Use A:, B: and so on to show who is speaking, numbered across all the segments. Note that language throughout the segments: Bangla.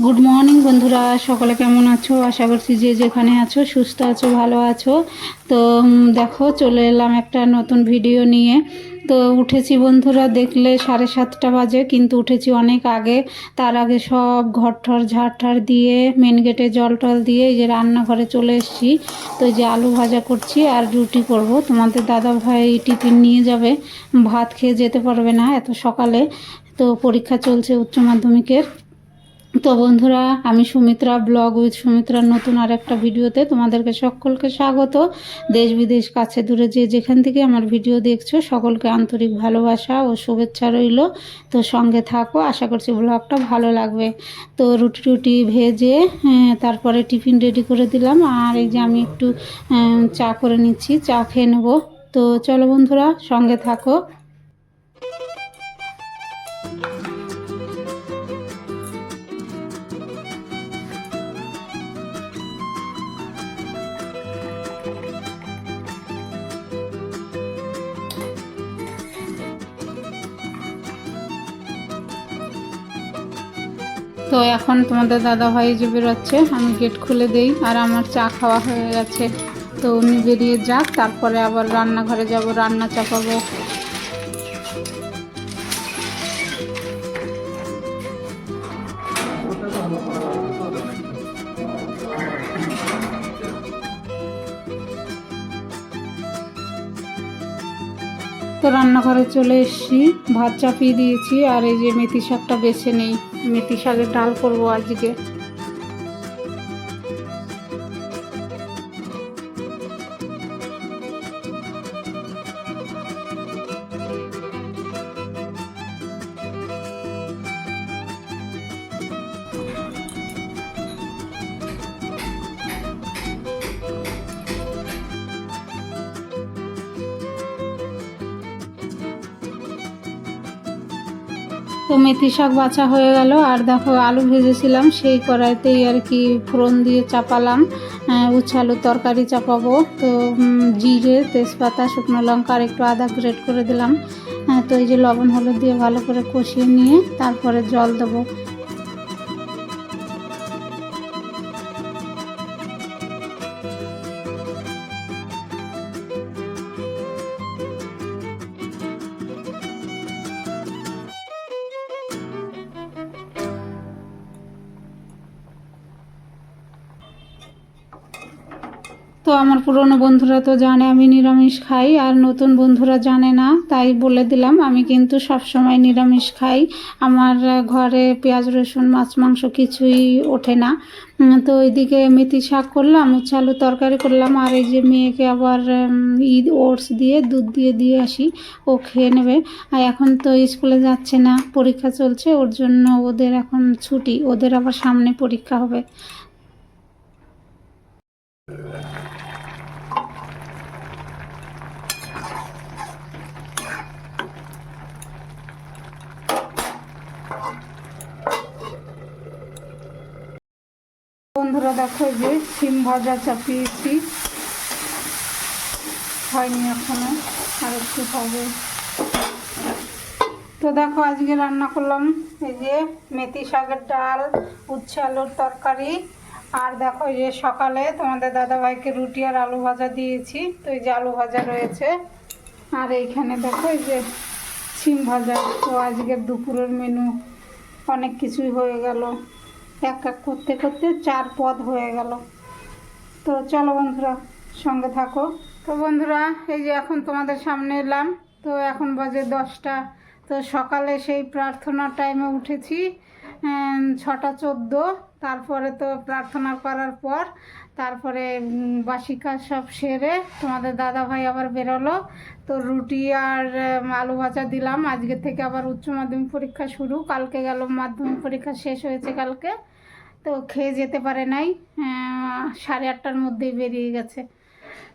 A: গুড মর্নিং বন্ধুরা, সকলে কেমন আছো? আশা করছি যে যেখানে আছো সুস্থ আছো, ভালো আছো। তো দেখো চলে এলাম একটা নতুন ভিডিও নিয়ে। তো উঠেছি বন্ধুরা, দেখলে 7:30 বাজে, কিন্তু উঠেছি অনেক আগে। তার আগে সব ঘরঠর ঝাড় দিয়ে মেন গেটে জল টল দিয়ে এই যে রান্নাঘরে চলে এসেছি। তো এই যে আলু ভাজা করছি আর রুটি করব। তোমাদের দাদা ভাই টিফিন নিয়ে যাবে, ভাত খেয়ে যেতে পারবে না এত সকালে। তো পরীক্ষা চলছে উচ্চ মাধ্যমিকের। তো বন্ধুরা, আমি সুমিত্রা, ব্লগ উইথ সুমিত্রার নতুন আর একটা ভিডিওতে তোমাদেরকে সকলকে স্বাগত। দেশ বিদেশ কাছে দূরে যে যেখান থেকে আমার ভিডিও দেখছো সকলকে আন্তরিক ভালোবাসা ও শুভেচ্ছা রইল। তো সঙ্গে থাকো, আশা করছি ব্লগটা ভালো লাগবে। তো রুটি ভেজে তারপরে টিফিন রেডি করে দিলাম। আর এই যে আমি একটু চা করে নিচ্ছি, চা খেয়ে নেবো। তো চলো বন্ধুরা, সঙ্গে থাকো। তো এখন তোমাদের দাদা ভাই যে বেরোচ্ছে, আমি গেট খুলে দেই। আর আমার চা খাওয়া হয়ে গেছে। তো উনি বেরিয়ে যাক, তারপরে আবার রান্নাঘরে যাব, রান্না চাপাবো। তো রান্নাঘরে চলে এসেছি, ভাত চাপিয়ে দিয়েছি। আর এই যে মেথি শাকটা বেছে নেই, মেথি শাকের ডাল করবো আজকে। তো মেথি শাক বাছা হয়ে গেল। আর দেখো আলু ভেজেছিলাম সেই কড়াইতেই আর কি ফোড়ন দিয়ে চাপালাম। উচ্ছে আলুর তরকারি চাপাবো। তো জিরে, তেজপাতা, শুকনো লঙ্কা আর একটু আদা গ্রেট করে দিলাম। তো এই যে লবণ হলুদ দিয়ে ভালো করে কষিয়ে নিয়ে তারপরে জল দেবো। তো আমার পুরনো বন্ধুরা তো জানে আমি নিরামিষ খাই, আর নতুন বন্ধুরা জানে না, তাই বলে দিলাম আমি কিন্তু সব সময় নিরামিষ খাই। আমার ঘরে পেঁয়াজ রসুন মাছ মাংস কিছুই ওঠে না। তো ওইদিকে মেথি শাক করলাম, উচ্ছে আলু তরকারি করলাম। আর এই যে মেয়েকে আবার ওটস দিয়ে দুধ দিয়ে আসি, ও খেয়ে নেবে। আর এখন তো স্কুলে যাচ্ছে না, পরীক্ষা চলছে, ওর জন্য ওদের এখন ছুটি, ওদের আবার সামনে পরীক্ষা হবে। বন্ধুরা দেখো, যে সিম ভাজা চাপিয়েছি, হয়নি এখনো, আর একটু হবে। তো দেখো আজকে রান্না করলাম এই যে মেথি শাকের ডাল, উচ্ছে আলুর তরকারি। আর দেখো এই যে সকালে তোমাদের দাদাভাইকে রুটি আর আলু ভাজা দিয়েছি। তো এই যে আলু ভাজা রয়েছে। আর এইখানে দেখো এই যে সিম ভাজা। তো আজকের দুপুরের মেনু অনেক কিছুই হয়ে গেল, এক এক করতে করতে 4 পদ হয়ে গেল। তো চলো বন্ধুরা, সঙ্গে থাকো। তো বন্ধুরা, এই যে এখন তোমাদের সামনে এলাম। তো এখন বাজে 10টা। তো সকালে সেই প্রার্থনার টাইমে উঠেছি 6টা 14। তারপরে তো প্রার্থনা করার পর তারপরে বাসি কাজ সব সেরে তোমাদের দাদা ভাই আবার বেরোলো। তো রুটি আর আলু ভাজা দিলাম। আজকে থেকে আবার উচ্চ মাধ্যমিক পরীক্ষা শুরু। কালকে গেল মাধ্যমিক পরীক্ষা শেষ হয়েছে কালকে, তো খেয়ে যেতে পারে নাই, 8:30টার মধ্যেই বেরিয়ে গেছে।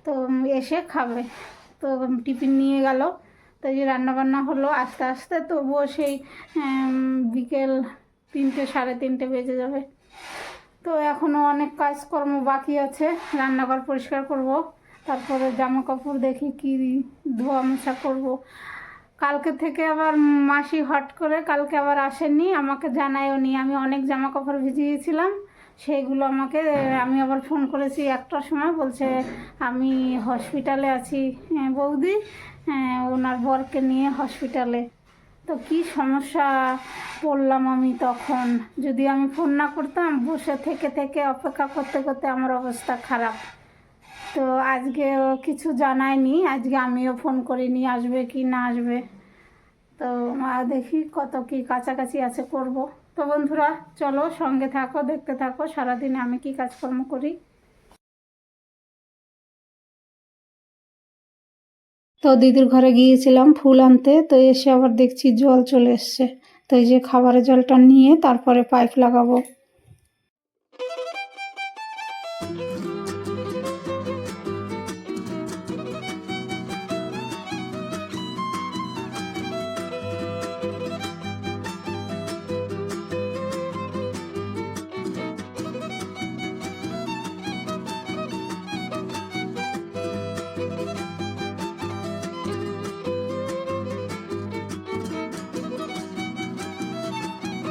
A: তো এসে খাবে, তো টিফিন নিয়ে গেল। তো এই যে রান্নাবান্না হলো আস্তে আস্তে, তবুও সেই বিকেল 3টে 3:30 বেজে যাবে। তো এখনও অনেক কাজকর্ম বাকি আছে। রান্নাঘর পরিষ্কার করব, তারপরে জামা কাপড় দেখি কি ধোয়া মোছা করব। কালকে থেকে আবার মাসি হট করে কালকে আবার আসেনি, আমাকে জানায়ও নি। আমি অনেক জামা কাপড় ভিজিয়েছিলাম, সেইগুলো আমাকে আমি আবার ফোন করেছি 1টার সময়, বলছে আমি হসপিটালে আছি বৌদি, ওনার বরকে নিয়ে হসপিটালে। তো কি সমস্যা পড়লাম আমি তখন, যদি আমি ফোন না করতাম, বসে থেকে থেকে অপেক্ষা করতে করতে আমার অবস্থা খারাপ। তো আজকে ও কিছু জানায়নি, আজকে আমিও ফোন করিনি আসবে কি না আসবে। তো দেখি কত কি কাছাকাছি আছে করব। তো বন্ধুরা চলো সঙ্গে থাকো, দেখতে থাকো সারাদিনে আমি কি কাজকর্ম করি। তো দিদির ঘরে গিয়েছিলাম ফুল আনতে, তো এসে আবার দেখছি জল চলে এসছে। তো এই যে খাবারের জলটা নিয়ে তারপরে পাইপ লাগাবো।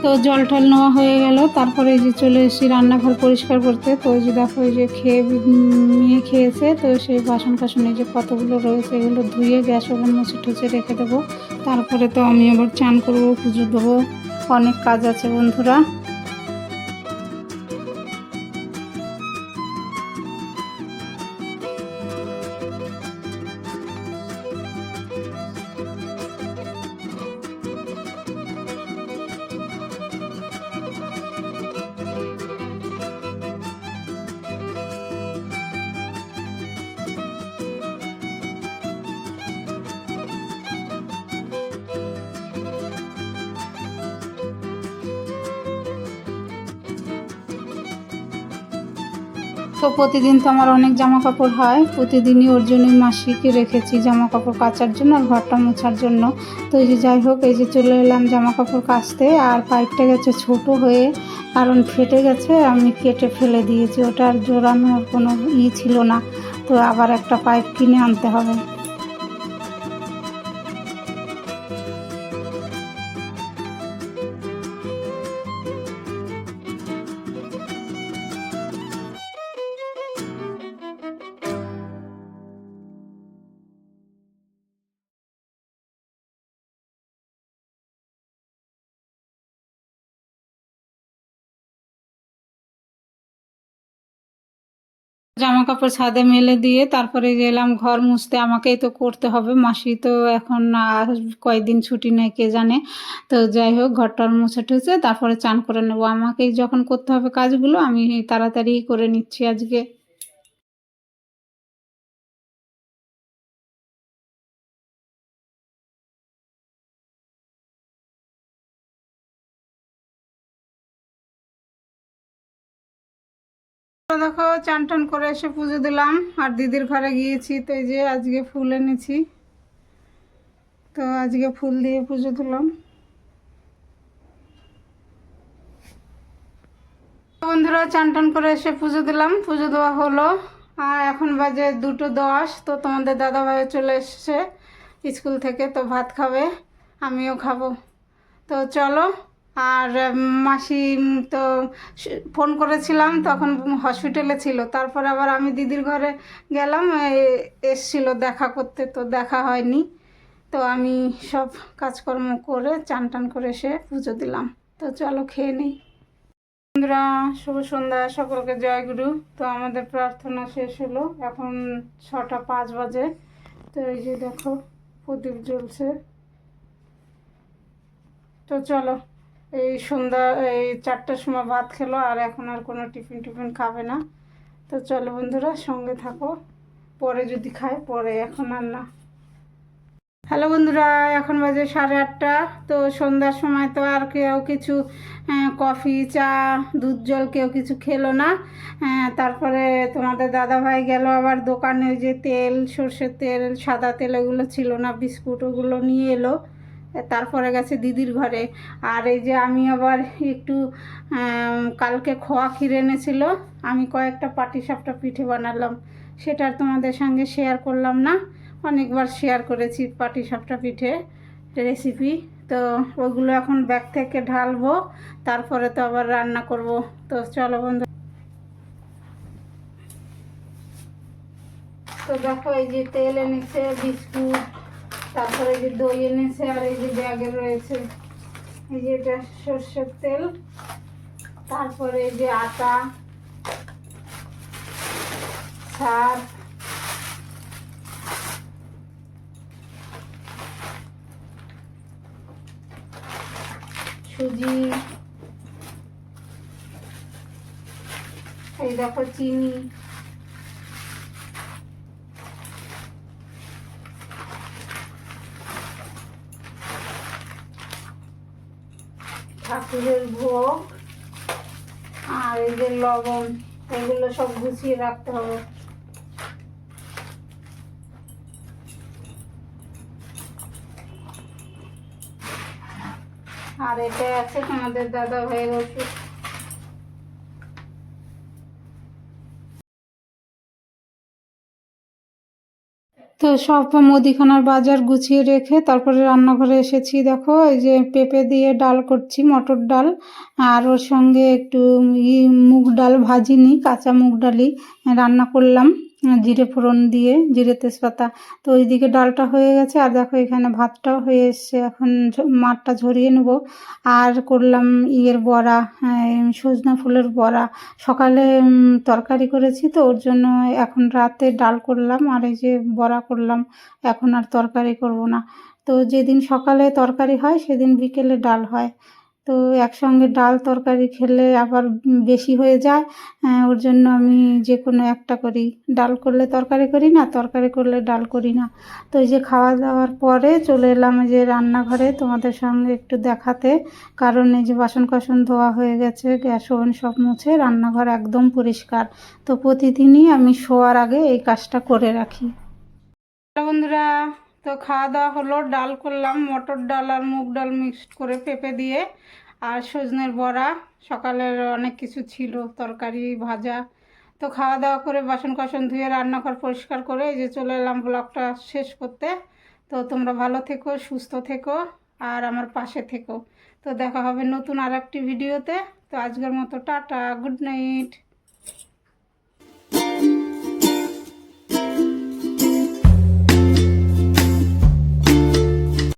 A: তো জল টল নেওয়া হয়ে গেল, তারপরে এই যে চলে এসেছি রান্নাঘর পরিষ্কার করতে। তো ওই যে দেখো এই যে মেয়ে খেয়েছে, তো সেই বাসন কাসন এই যে কতগুলো রয়েছে এগুলো ধুয়ে গ্যাস ওভেন মুছে টুছে রেখে দেবো। তারপরে তো আমি আবার চান করবো, পুজো দেবো, অনেক কাজ আছে বন্ধুরা। তো প্রতিদিন তো আমার অনেক জামা কাপড় হয়, প্রতিদিনই ওর জন্যই মাসিকে রেখেছি জামা কাপড় কাচার জন্য আর ঘরটা মোছার জন্য। তো এই যে যাই হোক, এই যে চলে এলাম জামা কাপড় কাচতে। আর পাইপটা গেছে ছোট হয়ে, কারণ ফেটে গেছে, আমি কেটে ফেলে দিয়েছি, ওটা আর জোড়ানোর কোনো ছিল না। তো আবার একটা পাইপ কিনে আনতে হবে। জামা কাপড় ছাদে মেলে দিয়ে তারপরে গেলাম ঘর মুছতে। আমাকেই তো করতে হবে, মাসি তো এখন আর কয়েকদিন ছুটি নেই কে জানে। তো যাই হোক, ঘরটার মুছে টুছে তারপরে চান করে নেবো। আমাকেই যখন করতে হবে কাজগুলো, আমি তাড়াতাড়ি করে নিচ্ছি আজকে। দেখো চান টান করে এসে পুজো দিলাম, আর দিদির ঘরে গিয়েছি। তো এই যে আজকে ফুল এনেছি, তো আজকে ফুল দিয়ে পুজো দিলাম। বন্ধুরা চান টান করে এসে পুজো দিলাম, পুজো দেওয়া হলো। আর এখন বাজে 2:10। তো তোমাদের দাদাভাই চলে এসছে স্কুল থেকে, তো ভাত খাবে, আমিও খাবো। তো চলো। আর মাসি তো ফোন করেছিলাম, তখন হসপিটালে ছিল। তারপর আবার আমি দিদির ঘরে গেলাম, এসছিল দেখা করতে, তো দেখা হয়নি। তো আমি সব কাজকর্ম করে চান টান করে এসে পুজো দিলাম। তো চলো খেয়ে নিই। বন্ধুরা শুভ সন্ধ্যা, সকলকে জয়গুরু। তো আমাদের প্রার্থনা শেষ হলো, এখন 6টা 5 বাজে। তো এই যে দেখো প্রদীপ জ্বলছে। তো চলো, এই সন্ধ্যা এই 4টার সময় ভাত খেলো, আর এখন আর কোনো টিফিন খাবে না। তো চলো বন্ধুরা, সঙ্গে থাকো, পরে যদি খাই, পরে, এখন আর না। হ্যালো বন্ধুরা, এখন বাজে 8:30। তো সন্ধ্যার সময় তো আর কেউ কিছু কফি, চা, দুধ জল কেউ কিছু খেলো না। তারপরে তোমাদের দাদাভাই গেল আবার দোকানে, ওই যে তেল, সর্ষের তেল, সাদা তেল, ওগুলো ছিল না, বিস্কুট ওগুলো নিয়ে এলো। তারপরে গেছে দিদির ঘরে। আর এই যে আমি আবার একটু কালকে খোয়া ক্ষীর এনেছিল, আমি কয়েকটা পাটিসাপটা পিঠে বানালাম, সেটা আর তোমাদের সঙ্গে শেয়ার করলাম না। অনেকবার শেয়ার করেছি পাটিসাপটা পিঠে রেসিপি। তো ওগুলো এখন ব্যাগ থেকে ঢালবো, তারপরে তো আবার রান্না করব। তো চলো বন্ধু। তো দেখো, এই যে তেল এনেছে, বিস্কুট, তারপরে এই যে দই এনেছে, আর এই যে ব্যাগে রয়েছে এই যে এটা সর্ষের তেল, তারপরে এই যে আটা, ছাপ, সুজি, এই দেখো চিনি, ঠাকুরের ভোগ, আর এই যে লবণ, এগুলো সব গুছিয়ে রাখতে হবে। আর এটা আছে তোমাদের দাদা ভাইয়ের ওষুধ। তো সব মুদিখানার বাজার গুছিয়ে রেখে তারপরে রান্নাঘরে এসেছি। দেখো, এই যে পেঁপে দিয়ে ডাল করছি, মটর ডাল, আর ওর সঙ্গে একটু মুগ ডাল ভাজিনি, কাঁচা মুগ ডালই রান্না করলাম, জিরে ফোড়ন দিয়ে, জিরে তেজপাতা। তো ওইদিকে ডালটা হয়ে গেছে, আর দেখো এখানে ভাতটাও হয়ে এসছে, এখন মাঠটা ঝরিয়ে নেব। আর করলাম বড়া, সজনা ফুলের বড়া। সকালে তরকারি করেছি, তো ওর জন্য এখন রাতে ডাল করলাম, আর এই যে বড়া করলাম। এখন আর তরকারি করব না। তো যেদিন সকালে তরকারি হয় সেদিন বিকেলে ডাল হয়। তো একসঙ্গে ডাল তরকারি খেলে আবার বেশি হয়ে যায়, ওর জন্য আমি যে কোনো একটা করি। ডাল করলে তরকারি করি না, তরকারি করলে ডাল করি না। তো এই যে খাওয়া দাওয়ার পরে চলে এলাম এই যে রান্নাঘরে তোমাদের সঙ্গে একটু দেখাতে, কারণ এই যে বাসন কোসন ধোয়া হয়ে গেছে, গ্যাস ওভেন সব মুছে রান্নাঘর একদম পরিষ্কার। তো প্রতিদিনই আমি শোয়ার আগে এই কাজটা করে রাখি। বন্ধুরা, তো খাওয়া দাওয়া হলো, ডাল করলাম, মটর ডাল আর মুগ ডাল মিক্সড করে পেঁপে দিয়ে, আর সজনের বড়া। সকালের অনেক কিছু ছিল, তরকারি, ভাজা। তো খাওয়া দাওয়া করে বাসন কোসন ধুয়ে রান্নাঘর পরিষ্কার করে এই যে চলে এলাম ব্লগটা শেষ করতে। তো তোমরা ভালো থেকো, সুস্থ থেকো, আর আমার পাশে থেকো। তো দেখা হবে নতুন আর একটি ভিডিওতে। তো আজকের মতো টাটা, গুড নাইট।